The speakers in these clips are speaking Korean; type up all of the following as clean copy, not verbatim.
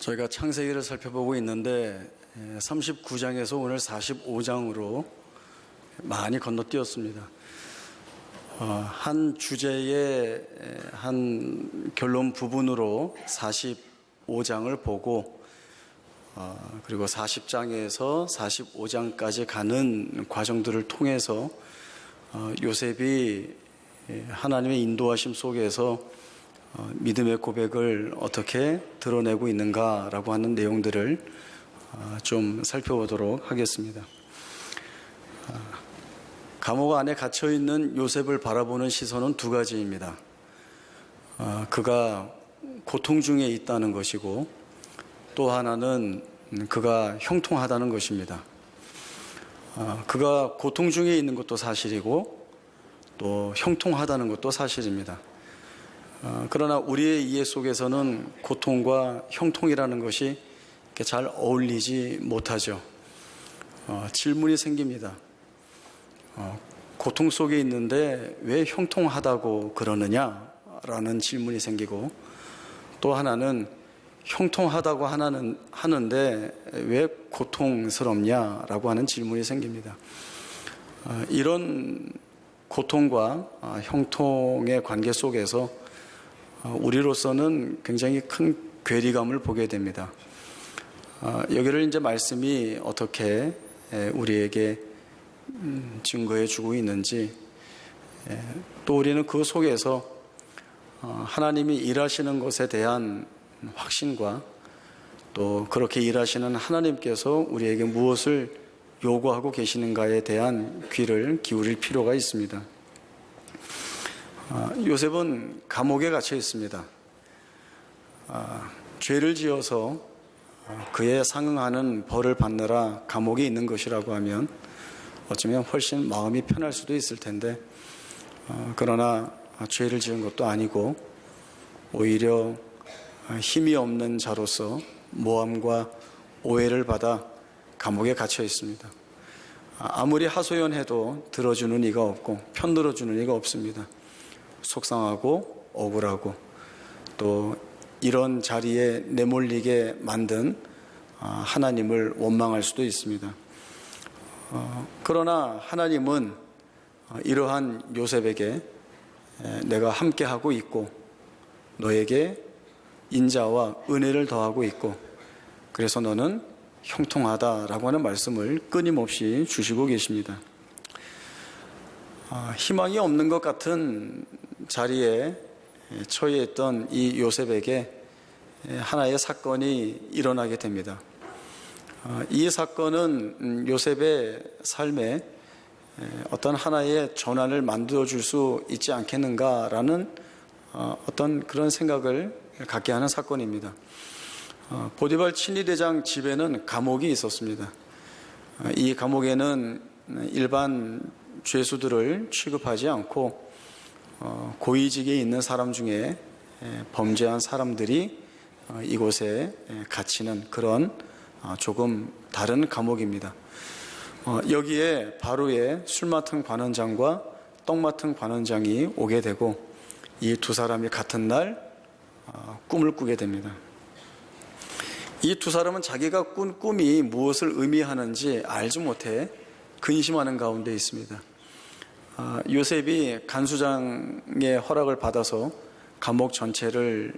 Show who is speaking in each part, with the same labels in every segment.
Speaker 1: 저희가 창세기를 살펴보고 있는데 39장에서 오늘 45장으로 많이 건너뛰었습니다. 한 주제의 한 결론 부분으로 45장을 보고 그리고 40장에서 45장까지 가는 과정들을 통해서 요셉이 하나님의 인도하심 속에서 믿음의 고백을 어떻게 드러내고 있는가라고 하는 내용들을 좀 살펴보도록 하겠습니다. 감옥 안에 갇혀있는 요셉을 바라보는 시선은 두 가지입니다. 그가 고통 중에 있다는 것이고 또 하나는 그가 형통하다는 것입니다. 그가 고통 중에 있는 것도 사실이고 또 형통하다는 것도 사실입니다. 그러나 우리의 이해 속에서는 고통과 형통이라는 것이 잘 어울리지 못하죠. 질문이 생깁니다. 고통 속에 있는데 왜 형통하다고 그러느냐라는 질문이 생기고, 또 하나는 형통하다고 하는데 왜 고통스럽냐라고 하는 질문이 생깁니다. 이런 고통과 형통의 관계 속에서 우리로서는 굉장히 큰 괴리감을 보게 됩니다. 여기를 이제 말씀이 어떻게 우리에게 증거해 주고 있는지, 또 우리는 그 속에서 하나님이 일하시는 것에 대한 확신과 또 그렇게 일하시는 하나님께서 우리에게 무엇을 요구하고 계시는가에 대한 귀를 기울일 필요가 있습니다. 요셉은 감옥에 갇혀 있습니다. 죄를 지어서 그에 상응하는 벌을 받느라 감옥에 있는 것이라고 하면 어쩌면 훨씬 마음이 편할 수도 있을 텐데, 그러나 죄를 지은 것도 아니고 오히려 힘이 없는 자로서 모함과 오해를 받아 감옥에 갇혀 있습니다. 아무리 하소연해도 들어주는 이가 없고 편들어주는 이가 없습니다. 속상하고 억울하고 또 이런 자리에 내몰리게 만든 하나님을 원망할 수도 있습니다. 그러나 하나님은 이러한 요셉에게 내가 함께하고 있고 너에게 인자와 은혜를 더하고 있고 그래서 너는 형통하다라고 하는 말씀을 끊임없이 주시고 계십니다. 희망이 없는 것 같은 자리에 처해 있던 이 요셉에게 하나의 사건이 일어나게 됩니다. 이 사건은 요셉의 삶에 어떤 하나의 전환을 만들어줄 수 있지 않겠는가라는 어떤 그런 생각을 갖게 하는 사건입니다. 보디발 친위대장 집에는 감옥이 있었습니다. 이 감옥에는 일반 죄수들을 취급하지 않고 고위직에 있는 사람 중에 범죄한 사람들이 이곳에 갇히는 그런 조금 다른 감옥입니다. 여기에 바로의 술 맡은 관원장과 떡 맡은 관원장이 오게 되고 이 두 사람이 같은 날 꿈을 꾸게 됩니다. 이 두 사람은 자기가 꾼 꿈이 무엇을 의미하는지 알지 못해 근심하는 가운데 있습니다. 요셉이 간수장의 허락을 받아서 감옥 전체를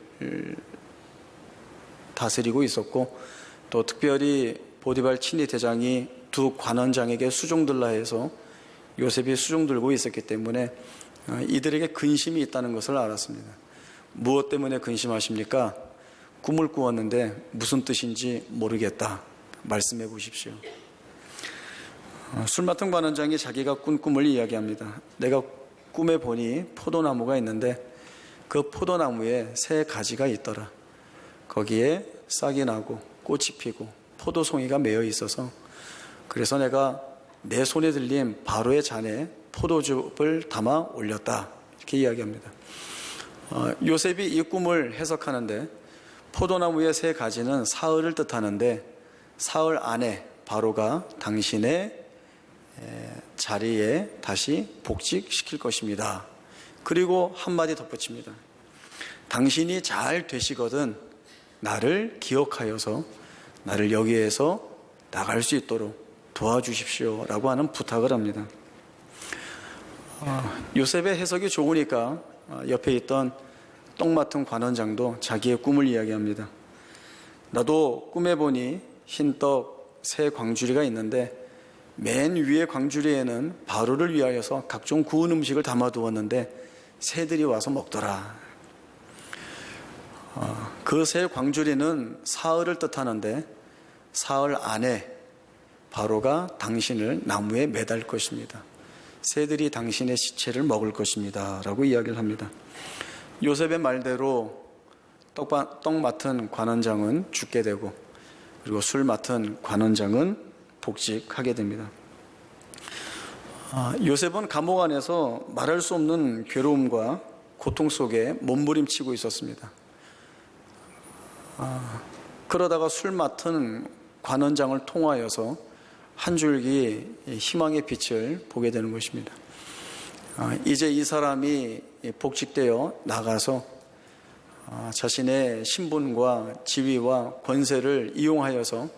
Speaker 1: 다스리고 있었고 또 특별히 보디발 친위 대장이 두 관원장에게 수종들라 해서 요셉이 수종 들고 있었기 때문에 이들에게 근심이 있다는 것을 알았습니다. 무엇 때문에 근심하십니까? 꿈을 꾸었는데 무슨 뜻인지 모르겠다. 말씀해 보십시오. 술 맡은 관원장이 자기가 꾼 꿈을 이야기합니다. 내가 꿈에 보니 포도나무가 있는데 그 포도나무에 새 가지가 있더라. 거기에 싹이 나고 꽃이 피고 포도송이가 매여 있어서 그래서 내가 내 손에 들린 바로의 잔에 포도즙을 담아 올렸다. 이렇게 이야기합니다. 요셉이 이 꿈을 해석하는데 포도나무의 새 가지는 사흘을 뜻하는데 사흘 안에 바로가 당신의 자리에 다시 복직시킬 것입니다. 그리고 한마디 덧붙입니다. 당신이 잘 되시거든 나를 기억하여서 나를 여기에서 나갈 수 있도록 도와주십시오 라고 하는 부탁을 합니다. 요셉의 해석이 좋으니까 옆에 있던 떡 맡은 관원장도 자기의 꿈을 이야기합니다. 나도 꿈에 보니 흰떡 세 광주리가 있는데 맨 위에 광주리에는 바로를 위하여서 각종 구운 음식을 담아두었는데 새들이 와서 먹더라. 그 새 광주리는 사흘을 뜻하는데 사흘 안에 바로가 당신을 나무에 매달 것입니다. 새들이 당신의 시체를 먹을 것입니다 라고 이야기를 합니다. 요셉의 말대로 떡 맡은 관원장은 죽게 되고 그리고 술 맡은 관원장은 복직하게 됩니다. 요셉은 감옥 안에서 말할 수 없는 괴로움과 고통 속에 몸부림치고 있었습니다. 그러다가 술 맡은 관원장을 통하여서 한 줄기 희망의 빛을 보게 되는 것입니다. 이제 이 사람이 복직되어 나가서 자신의 신분과 지위와 권세를 이용하여서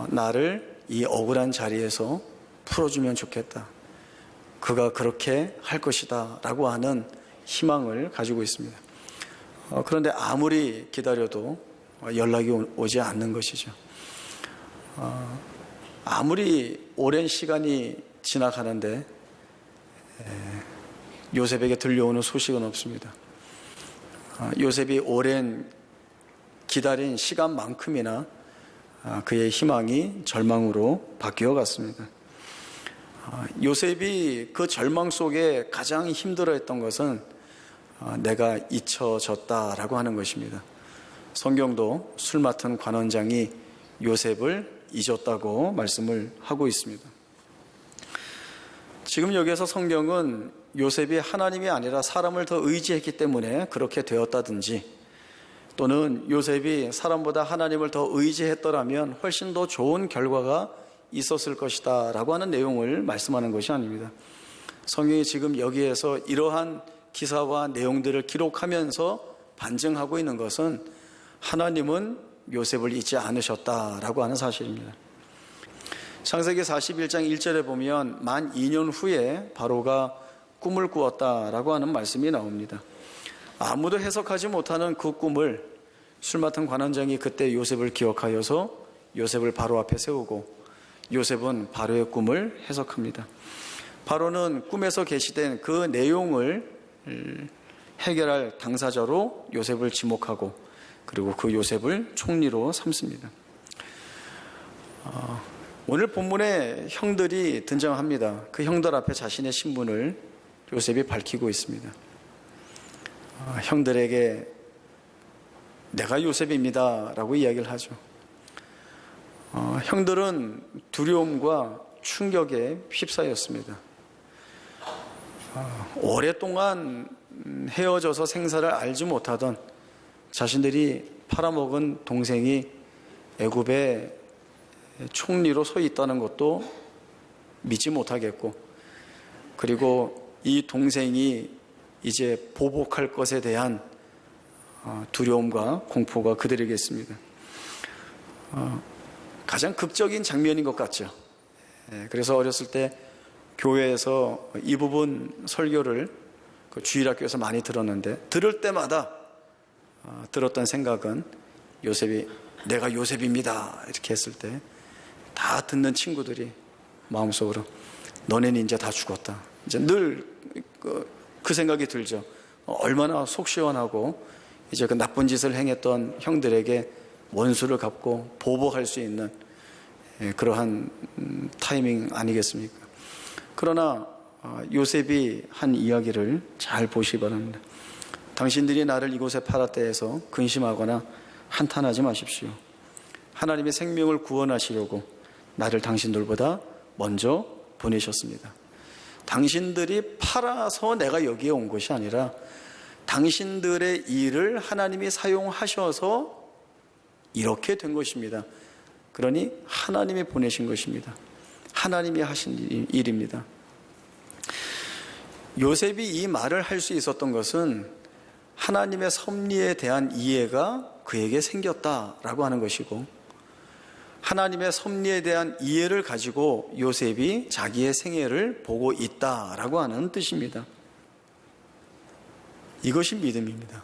Speaker 1: 나를 이 억울한 자리에서 풀어주면 좋겠다. 그가 그렇게 할 것이다 라고 하는 희망을 가지고 있습니다. 그런데 아무리 기다려도 연락이 오지 않는 것이죠. 아무리 오랜 시간이 지나가는데 요셉에게 들려오는 소식은 없습니다. 요셉이 오랜 기다린 시간만큼이나 그의 희망이 절망으로 바뀌어 갔습니다. 요셉이 그 절망 속에 가장 힘들어했던 것은 내가 잊혀졌다라고 하는 것입니다. 성경도 술 맡은 관원장이 요셉을 잊었다고 말씀을 하고 있습니다. 지금 여기에서 성경은 요셉이 하나님이 아니라 사람을 더 의지했기 때문에 그렇게 되었다든지 또는 요셉이 사람보다 하나님을 더 의지했더라면 훨씬 더 좋은 결과가 있었을 것이다 라고 하는 내용을 말씀하는 것이 아닙니다. 성경이 지금 여기에서 이러한 기사와 내용들을 기록하면서 반증하고 있는 것은 하나님은 요셉을 잊지 않으셨다라고 하는 사실입니다. 창세기 41장 1절에 보면 만 2년 후에 바로가 꿈을 꾸었다라고 하는 말씀이 나옵니다. 아무도 해석하지 못하는 그 꿈을 술 맡은 관원장이 그때 요셉을 기억하여서 요셉을 바로 앞에 세우고 요셉은 바로의 꿈을 해석합니다. 바로는 꿈에서 계시된 그 내용을 해결할 당사자로 요셉을 지목하고 그리고 그 요셉을 총리로 삼습니다. 오늘 본문에 형들이 등장합니다. 그 형들 앞에 자신의 신분을 요셉이 밝히고 있습니다. 형들에게 내가 요셉입니다 라고 이야기를 하죠. 형들은 두려움과 충격에 휩싸였습니다. 오랫동안 헤어져서 생사를 알지 못하던 자신들이 팔아먹은 동생이 애굽의 총리로 서 있다는 것도 믿지 못하겠고 그리고 이 동생이 이제 보복할 것에 대한 두려움과 공포가 그들에게 있습니다. 가장 극적인 장면인 것 같죠. 그래서 어렸을 때 교회에서 이 부분 설교를 그 주일학교에서 많이 들었는데 들을 때마다 들었던 생각은 요셉이 내가 요셉입니다 이렇게 했을 때 다 듣는 친구들이 마음속으로 너네는 이제 다 죽었다. 이제 늘 그 생각이 들죠. 얼마나 속 시원하고 이제 그 나쁜 짓을 행했던 형들에게 원수를 갚고 보복할 수 있는 그러한 타이밍 아니겠습니까? 그러나 요셉이 한 이야기를 잘 보시기 바랍니다. 당신들이 나를 이곳에 팔았다 해서 근심하거나 한탄하지 마십시오. 하나님의 생명을 구원하시려고 나를 당신들보다 먼저 보내셨습니다. 당신들이 팔아서 내가 여기에 온 것이 아니라 당신들의 일을 하나님이 사용하셔서 이렇게 된 것입니다. 그러니 하나님이 보내신 것입니다. 하나님이 하신 일입니다. 요셉이 이 말을 할 수 있었던 것은 하나님의 섭리에 대한 이해가 그에게 생겼다라고 하는 것이고, 하나님의 섭리에 대한 이해를 가지고 요셉이 자기의 생애를 보고 있다라고 하는 뜻입니다. 이것이 믿음입니다.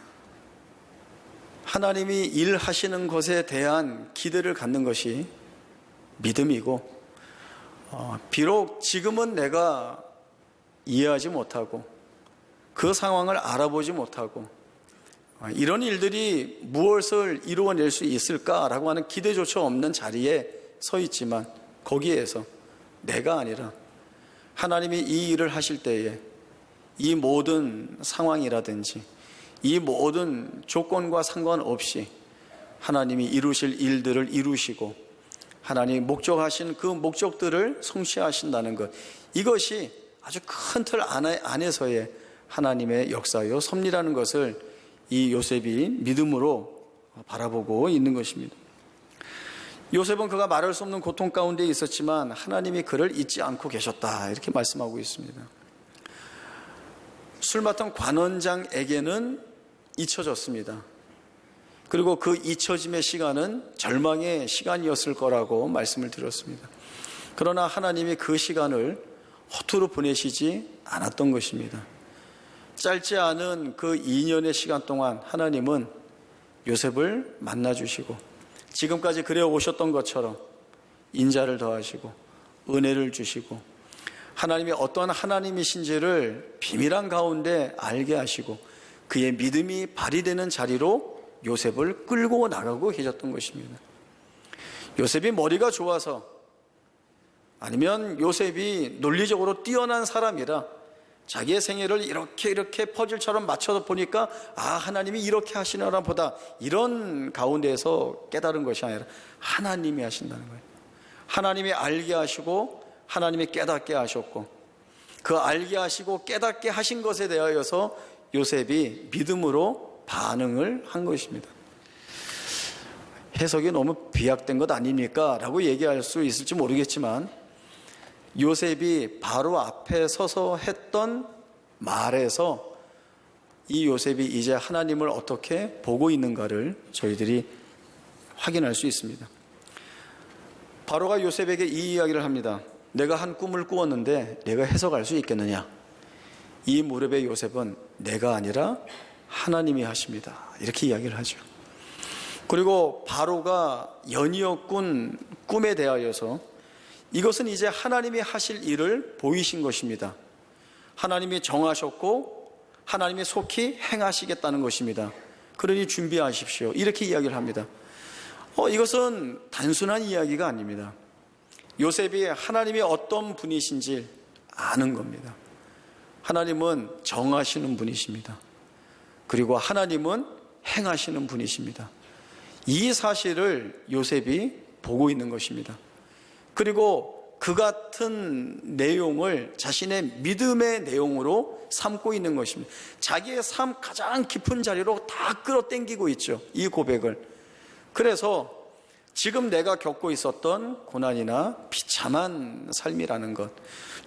Speaker 1: 하나님이 일하시는 것에 대한 기대를 갖는 것이 믿음이고, 비록 지금은 내가 이해하지 못하고 그 상황을 알아보지 못하고 이런 일들이 무엇을 이루어낼 수 있을까라고 하는 기대조차 없는 자리에 서 있지만, 거기에서 내가 아니라 하나님이 이 일을 하실 때에 이 모든 상황이라든지 이 모든 조건과 상관없이 하나님이 이루실 일들을 이루시고 하나님이 목적하신 그 목적들을 성취하신다는 것, 이것이 아주 큰 틀 안에서의 하나님의 역사요 섭리라는 것을 이 요셉이 믿음으로 바라보고 있는 것입니다. 요셉은 그가 말할 수 없는 고통 가운데 있었지만 하나님이 그를 잊지 않고 계셨다, 이렇게 말씀하고 있습니다. 술 맡은 관원장에게는 잊혀졌습니다. 그리고 그 잊혀짐의 시간은 절망의 시간이었을 거라고 말씀을 드렸습니다. 그러나 하나님이 그 시간을 허투루 보내시지 않았던 것입니다. 짧지 않은 그 2년의 시간 동안 하나님은 요셉을 만나주시고 지금까지 그래 오셨던 것처럼 인자를 더하시고 은혜를 주시고 하나님이 어떠한 하나님이신지를 비밀한 가운데 알게 하시고 그의 믿음이 발휘되는 자리로 요셉을 끌고 나가고 계셨던 것입니다. 요셉이 머리가 좋아서, 아니면 요셉이 논리적으로 뛰어난 사람이라 자기의 생애를 이렇게 퍼즐처럼 맞춰서 보니까 하나님이 이렇게 하시나 보다, 이런 가운데에서 깨달은 것이 아니라 하나님이 하신다는 거예요. 하나님이 알게 하시고 하나님이 깨닫게 하셨고, 그 알게 하시고 깨닫게 하신 것에 대하여서 요셉이 믿음으로 반응을 한 것입니다. 해석이 너무 비약된 것 아닙니까? 라고 얘기할 수 있을지 모르겠지만, 요셉이 바로 앞에 서서 했던 말에서 이 요셉이 이제 하나님을 어떻게 보고 있는가를 저희들이 확인할 수 있습니다. 바로가 요셉에게 이 이야기를 합니다. 내가 한 꿈을 꾸었는데 내가 해석할 수 있겠느냐? 이 무렵에 요셉은 내가 아니라 하나님이 하십니다, 이렇게 이야기를 하죠. 그리고 바로가 연이어 꾼 꿈에 대하여서 이것은 이제 하나님이 하실 일을 보이신 것입니다. 하나님이 정하셨고 하나님이 속히 행하시겠다는 것입니다. 그러니 준비하십시오, 이렇게 이야기를 합니다. 이것은 단순한 이야기가 아닙니다. 요셉이 하나님이 어떤 분이신지 아는 겁니다. 하나님은 정하시는 분이십니다. 그리고 하나님은 행하시는 분이십니다. 이 사실을 요셉이 보고 있는 것입니다. 그리고 그 같은 내용을 자신의 믿음의 내용으로 삼고 있는 것입니다. 자기의 삶 가장 깊은 자리로 다 끌어당기고 있죠, 이 고백을. 그래서 지금 내가 겪고 있었던 고난이나 비참한 삶이라는 것,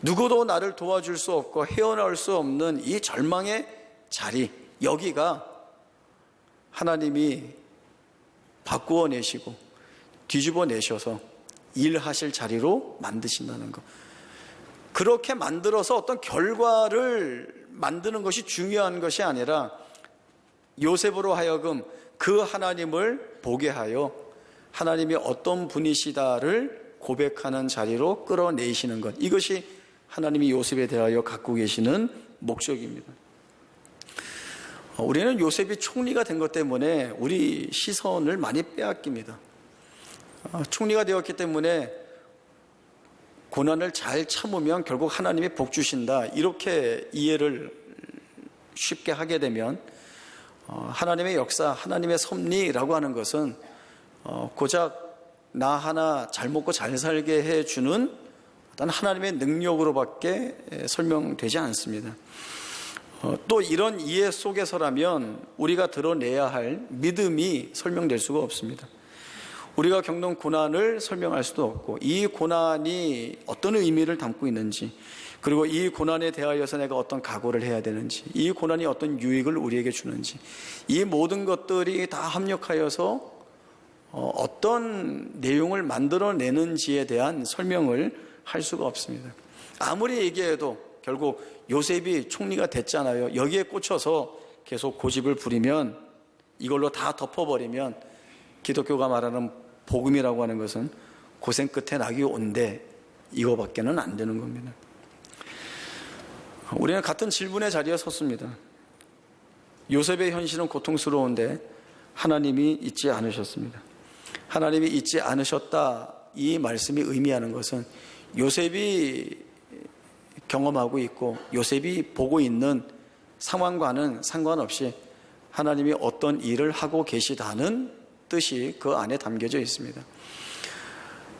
Speaker 1: 누구도 나를 도와줄 수 없고 헤어나올 수 없는 이 절망의 자리, 여기가 하나님이 바꾸어 내시고 뒤집어 내셔서 일하실 자리로 만드신다는 것, 그렇게 만들어서 어떤 결과를 만드는 것이 중요한 것이 아니라 요셉으로 하여금 그 하나님을 보게 하여 하나님이 어떤 분이시다를 고백하는 자리로 끌어내시는 것, 이것이 하나님이 요셉에 대하여 갖고 계시는 목적입니다. 우리는 요셉이 총리가 된 것 때문에 우리 시선을 많이 빼앗깁니다. 총리가 되었기 때문에 고난을 잘 참으면 결국 하나님이 복 주신다, 이렇게 이해를 쉽게 하게 되면 하나님의 역사, 하나님의 섭리라고 하는 것은 고작 나 하나 잘 먹고 잘 살게 해주는 어떤 하나님의 능력으로밖에 설명되지 않습니다. 또 이런 이해 속에서라면 우리가 드러내야 할 믿음이 설명될 수가 없습니다. 우리가 겪는 고난을 설명할 수도 없고, 이 고난이 어떤 의미를 담고 있는지, 그리고 이 고난에 대하여서 내가 어떤 각오를 해야 되는지, 이 고난이 어떤 유익을 우리에게 주는지, 이 모든 것들이 다 합력하여서 어떤 내용을 만들어내는지에 대한 설명을 할 수가 없습니다. 아무리 얘기해도 결국 요셉이 총리가 됐잖아요. 여기에 꽂혀서 계속 고집을 부리면, 이걸로 다 덮어버리면 기독교가 말하는 복음이라고 하는 것은 고생 끝에 낙이 온대, 이거밖에는 안 되는 겁니다. 우리는 같은 질문의 자리에 섰습니다. 요셉의 현실은 고통스러운데 하나님이 잊지 않으셨습니다. 하나님이 잊지 않으셨다, 이 말씀이 의미하는 것은 요셉이 경험하고 있고 요셉이 보고 있는 상황과는 상관없이 하나님이 어떤 일을 하고 계시다는 뜻이 그 안에 담겨져 있습니다.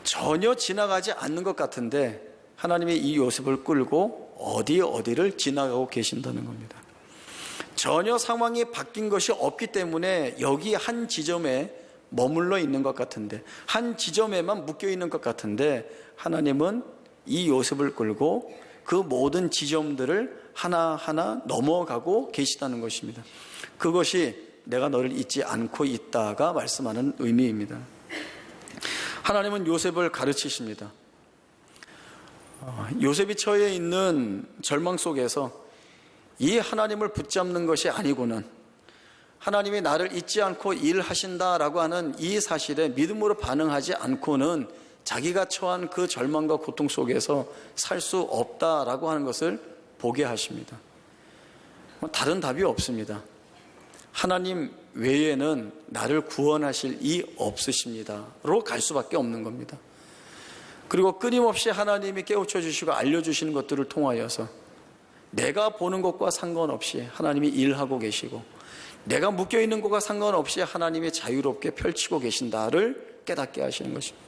Speaker 1: 전혀 지나가지 않는 것 같은데 하나님이 이 요셉을 끌고 어디를 지나가고 계신다는 겁니다. 전혀 상황이 바뀐 것이 없기 때문에 여기 한 지점에 머물러 있는 것 같은데, 한 지점에만 묶여 있는 것 같은데, 하나님은 이 요셉을 끌고 그 모든 지점들을 하나하나 넘어가고 계시다는 것입니다. 그것이 내가 너를 잊지 않고 있다가 말씀하는 의미입니다. 하나님은 요셉을 가르치십니다. 요셉이 처해 있는 절망 속에서 이 하나님을 붙잡는 것이 아니고는, 하나님이 나를 잊지 않고 일하신다라고 하는 이 사실에 믿음으로 반응하지 않고는 자기가 처한 그 절망과 고통 속에서 살 수 없다라고 하는 것을 보게 하십니다. 다른 답이 없습니다. 하나님 외에는 나를 구원하실 이 없으십니다로 갈 수밖에 없는 겁니다. 그리고 끊임없이 하나님이 깨우쳐 주시고 알려주시는 것들을 통하여서 내가 보는 것과 상관없이 하나님이 일하고 계시고, 내가 묶여있는 것과 상관없이 하나님이 자유롭게 펼치고 계신다를 깨닫게 하시는 것입니다.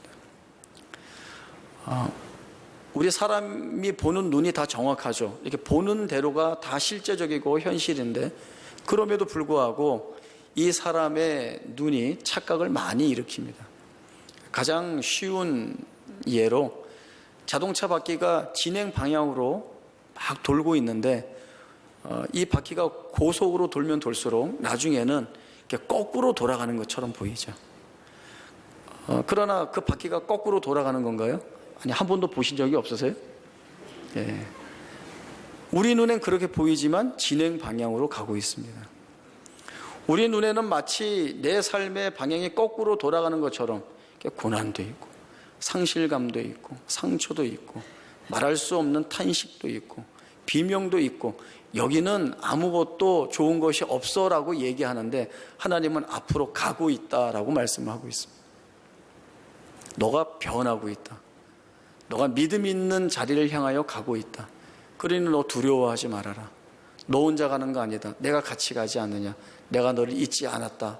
Speaker 1: 우리 사람이 보는 눈이 다 정확하죠. 이렇게 보는 대로가 다 실제적이고 현실인데, 그럼에도 불구하고 이 사람의 눈이 착각을 많이 일으킵니다. 가장 쉬운 예로, 자동차 바퀴가 진행 방향으로 막 돌고 있는데 이 바퀴가 고속으로 돌면 돌수록 나중에는 이렇게 거꾸로 돌아가는 것처럼 보이죠. 그러나 그 바퀴가 거꾸로 돌아가는 건가요? 아니, 한 번도 보신 적이 없으세요? 예. 우리 눈엔 그렇게 보이지만 진행 방향으로 가고 있습니다. 우리 눈에는 마치 내 삶의 방향이 거꾸로 돌아가는 것처럼 고난도 있고 상실감도 있고 상처도 있고 말할 수 없는 탄식도 있고 비명도 있고, 여기는 아무것도 좋은 것이 없어라고 얘기하는데 하나님은 앞으로 가고 있다라고 말씀하고 있습니다. 너가 변하고 있다. 너가 믿음 있는 자리를 향하여 가고 있다. 그러니 너 두려워하지 말아라. 너 혼자 가는 거 아니다. 내가 같이 가지 않느냐. 내가 너를 잊지 않았다.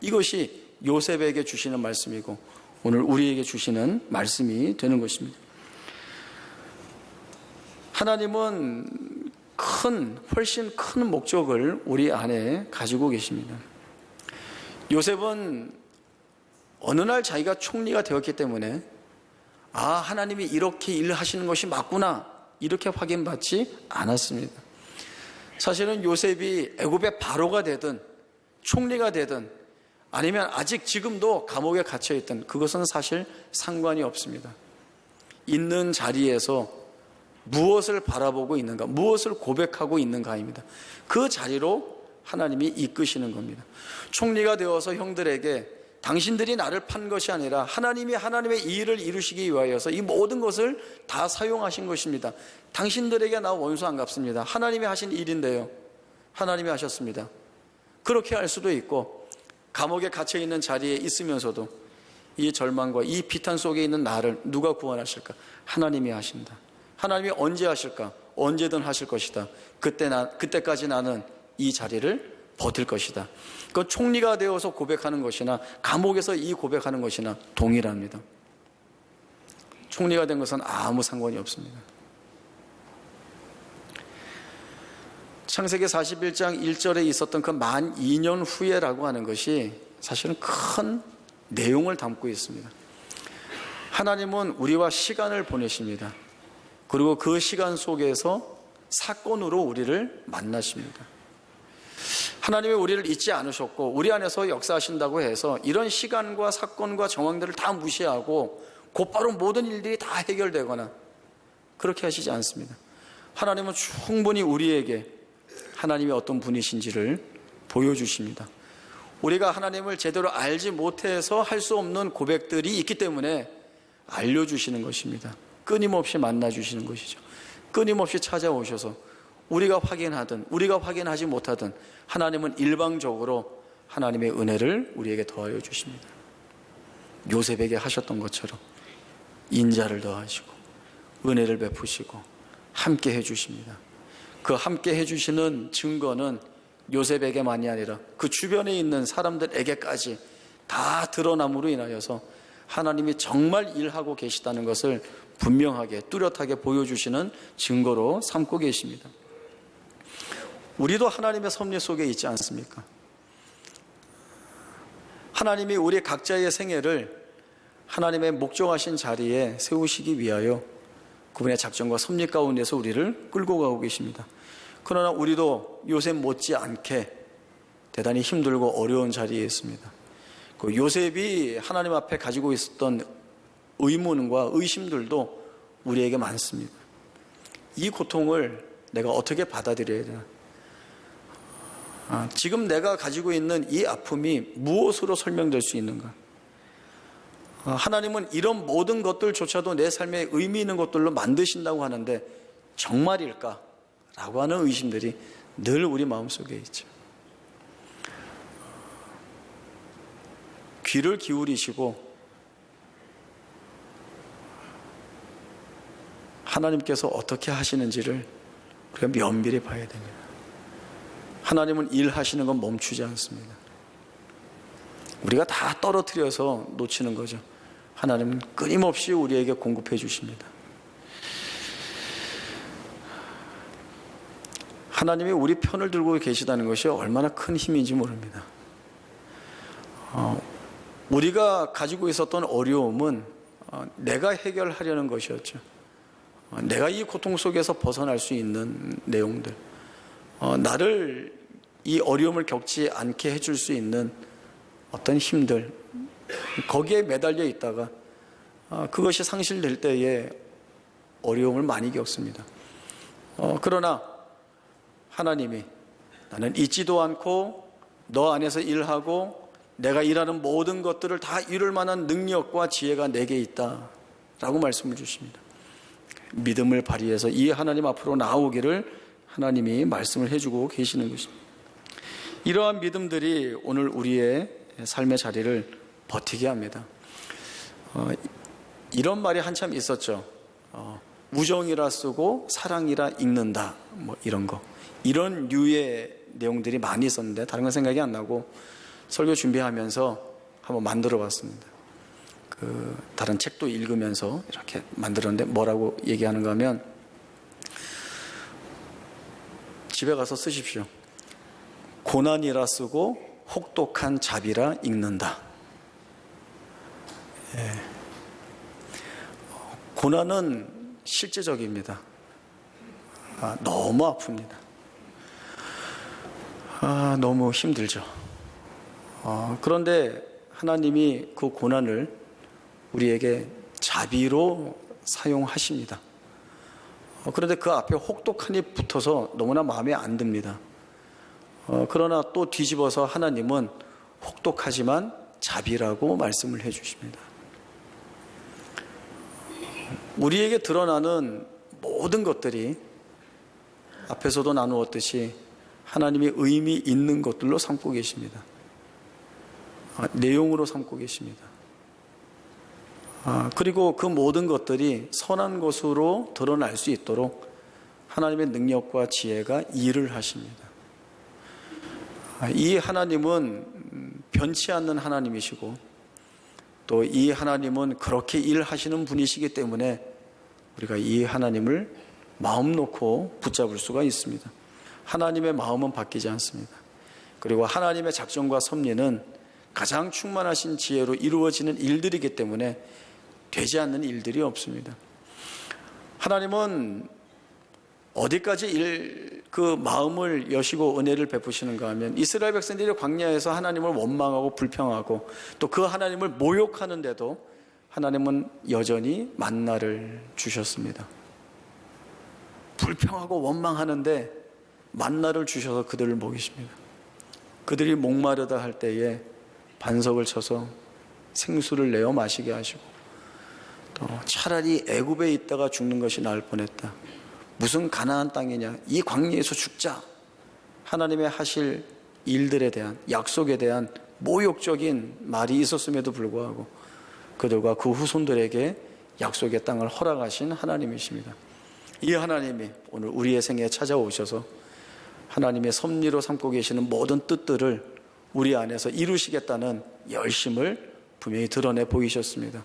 Speaker 1: 이것이 요셉에게 주시는 말씀이고 오늘 우리에게 주시는 말씀이 되는 것입니다. 하나님은 훨씬 큰 목적을 우리 안에 가지고 계십니다. 요셉은 어느 날 자기가 총리가 되었기 때문에 하나님이 이렇게 일하시는 것이 맞구나, 이렇게 확인받지 않았습니다. 사실은 요셉이 애굽의 바로가 되든 총리가 되든 아니면 아직 지금도 감옥에 갇혀있든 그것은 사실 상관이 없습니다. 있는 자리에서 무엇을 바라보고 있는가, 무엇을 고백하고 있는가입니다. 그 자리로 하나님이 이끄시는 겁니다. 총리가 되어서 형들에게 당신들이 나를 판 것이 아니라 하나님이 하나님의 일을 이루시기 위하여서 이 모든 것을 다 사용하신 것입니다. 당신들에게 나 원수 안 갚습니다. 하나님이 하신 일인데요. 하나님이 하셨습니다. 그렇게 할 수도 있고, 감옥에 갇혀있는 자리에 있으면서도 이 절망과 이 비탄 속에 있는 나를 누가 구원하실까? 하나님이 하신다. 하나님이 언제 하실까? 언제든 하실 것이다. 그때까지 나는 이 자리를 버틸 것이다. 그 총리가 되어서 고백하는 것이나 감옥에서 이 고백하는 것이나 동일합니다. 총리가 된 것은 아무 상관이 없습니다. 창세기 41장 1절에 있었던 그 만 2년 후에라고 하는 것이 사실은 큰 내용을 담고 있습니다. 하나님은 우리와 시간을 보내십니다. 그리고 그 시간 속에서 사건으로 우리를 만나십니다. 하나님이 우리를 잊지 않으셨고 우리 안에서 역사하신다고 해서 이런 시간과 사건과 정황들을 다 무시하고 곧바로 모든 일들이 다 해결되거나 그렇게 하시지 않습니다. 하나님은 충분히 우리에게 하나님이 어떤 분이신지를 보여주십니다. 우리가 하나님을 제대로 알지 못해서 할 수 없는 고백들이 있기 때문에 알려주시는 것입니다. 끊임없이 만나주시는 것이죠. 끊임없이 찾아오셔서 우리가 확인하든 우리가 확인하지 못하든 하나님은 일방적으로 하나님의 은혜를 우리에게 더하여 주십니다. 요셉에게 하셨던 것처럼 인자를 더하시고 은혜를 베푸시고 함께 해주십니다. 그 함께 해주시는 증거는 요셉에게만이 아니라 그 주변에 있는 사람들에게까지 다 드러남으로 인하여서 하나님이 정말 일하고 계시다는 것을 분명하게 뚜렷하게 보여주시는 증거로 삼고 계십니다. 우리도 하나님의 섭리 속에 있지 않습니까? 하나님이 우리 각자의 생애를 하나님의 목정하신 자리에 세우시기 위하여 그분의 작정과 섭리 가운데서 우리를 끌고 가고 계십니다. 그러나 우리도 요셉 못지않게 대단히 힘들고 어려운 자리에 있습니다. 그 요셉이 하나님 앞에 가지고 있었던 의문과 의심들도 우리에게 많습니다. 이 고통을 내가 어떻게 받아들여야 되나? 지금 내가 가지고 있는 이 아픔이 무엇으로 설명될 수 있는가? 하나님은 이런 모든 것들조차도 내 삶에 의미 있는 것들로 만드신다고 하는데 정말일까? 라고 하는 의심들이 늘 우리 마음속에 있죠. 귀를 기울이시고 하나님께서 어떻게 하시는지를 우리가 면밀히 봐야 됩니다. 하나님은 일하시는 건 멈추지 않습니다. 우리가 다 떨어뜨려서 놓치는 거죠. 하나님은 끊임없이 우리에게 공급해 주십니다. 하나님이 우리 편을 들고 계시다는 것이 얼마나 큰 힘인지 모릅니다. 우리가 가지고 있었던 어려움은 내가 해결하려는 것이었죠. 내가 이 고통 속에서 벗어날 수 있는 내용들, 나를 이 어려움을 겪지 않게 해줄 수 있는 어떤 힘들, 거기에 매달려 있다가 그것이 상실될 때에 어려움을 많이 겪습니다. 그러나 하나님이 나는 잊지도 않고 너 안에서 일하고 내가 일하는 모든 것들을 다 이룰 만한 능력과 지혜가 내게 있다 라고 말씀을 주십니다. 믿음을 발휘해서 이 하나님 앞으로 나오기를 하나님이 말씀을 해주고 계시는 것입니다. 이러한 믿음들이 오늘 우리의 삶의 자리를 버티게 합니다. 이런 말이 한참 있었죠. 우정이라 쓰고 사랑이라 읽는다, 뭐 이런 거, 이런 류의 내용들이 많이 있었는데 다른 건 생각이 안 나고 설교 준비하면서 한번 만들어 봤습니다. 다른 책도 읽으면서 이렇게 만들었는데 뭐라고 얘기하는가 하면, 집에 가서 쓰십시오. 고난이라 쓰고 혹독한 자비라 읽는다. 예. 고난은 실제적입니다. 너무 아픕니다. 너무 힘들죠. 그런데 하나님이 그 고난을 우리에게 자비로 사용하십니다. 그런데 그 앞에 혹독한이 붙어서 너무나 마음에 안 듭니다. 그러나 또 뒤집어서 하나님은 혹독하지만 자비라고 말씀을 해주십니다. 우리에게 드러나는 모든 것들이 앞에서도 나누었듯이 하나님이 의미 있는 것들로 삼고 계십니다. 내용으로 삼고 계십니다. 그리고 그 모든 것들이 선한 것으로 드러날 수 있도록 하나님의 능력과 지혜가 일을 하십니다. 이 하나님은 변치 않는 하나님이시고 또 이 하나님은 그렇게 일하시는 분이시기 때문에 우리가 이 하나님을 마음 놓고 붙잡을 수가 있습니다. 하나님의 마음은 바뀌지 않습니다. 그리고 하나님의 작정과 섭리는 가장 충만하신 지혜로 이루어지는 일들이기 때문에 되지 않는 일들이 없습니다. 하나님은 어디까지 그 마음을 여시고 은혜를 베푸시는가 하면 이스라엘 백성들이 광야에서 하나님을 원망하고 불평하고 또 그 하나님을 모욕하는데도 하나님은 여전히 만나를 주셨습니다. 불평하고 원망하는데 만나를 주셔서 그들을 먹이십니다. 그들이 목마르다 할 때에 반석을 쳐서 생수를 내어 마시게 하시고 또 차라리 애굽에 있다가 죽는 것이 나을 뻔했다. 무슨 가나안 땅이냐, 이 광야에서 죽자. 하나님의 하실 일들에 대한, 약속에 대한 모욕적인 말이 있었음에도 불구하고 그들과 그 후손들에게 약속의 땅을 허락하신 하나님이십니다. 이 하나님이 오늘 우리의 생애에 찾아오셔서 하나님의 섭리로 삼고 계시는 모든 뜻들을 우리 안에서 이루시겠다는 열심을 분명히 드러내 보이셨습니다.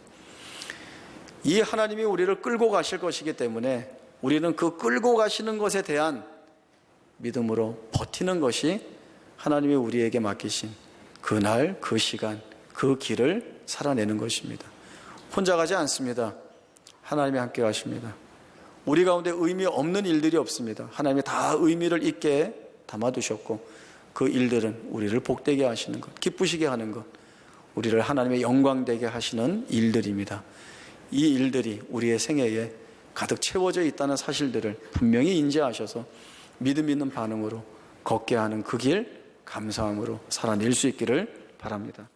Speaker 1: 이 하나님이 우리를 끌고 가실 것이기 때문에 우리는 그 끌고 가시는 것에 대한 믿음으로 버티는 것이 하나님이 우리에게 맡기신 그날, 그 시간, 그 길을 살아내는 것입니다. 혼자 가지 않습니다. 하나님이 함께 가십니다. 우리 가운데 의미 없는 일들이 없습니다. 하나님이 다 의미를 있게 담아두셨고 그 일들은 우리를 복되게 하시는 것, 기쁘시게 하는 것, 우리를 하나님의 영광되게 하시는 일들입니다. 이 일들이 우리의 생애에 가득 채워져 있다는 사실들을 분명히 인지하셔서 믿음 있는 반응으로 걷게 하는 그 길 감사함으로 살아낼 수 있기를 바랍니다.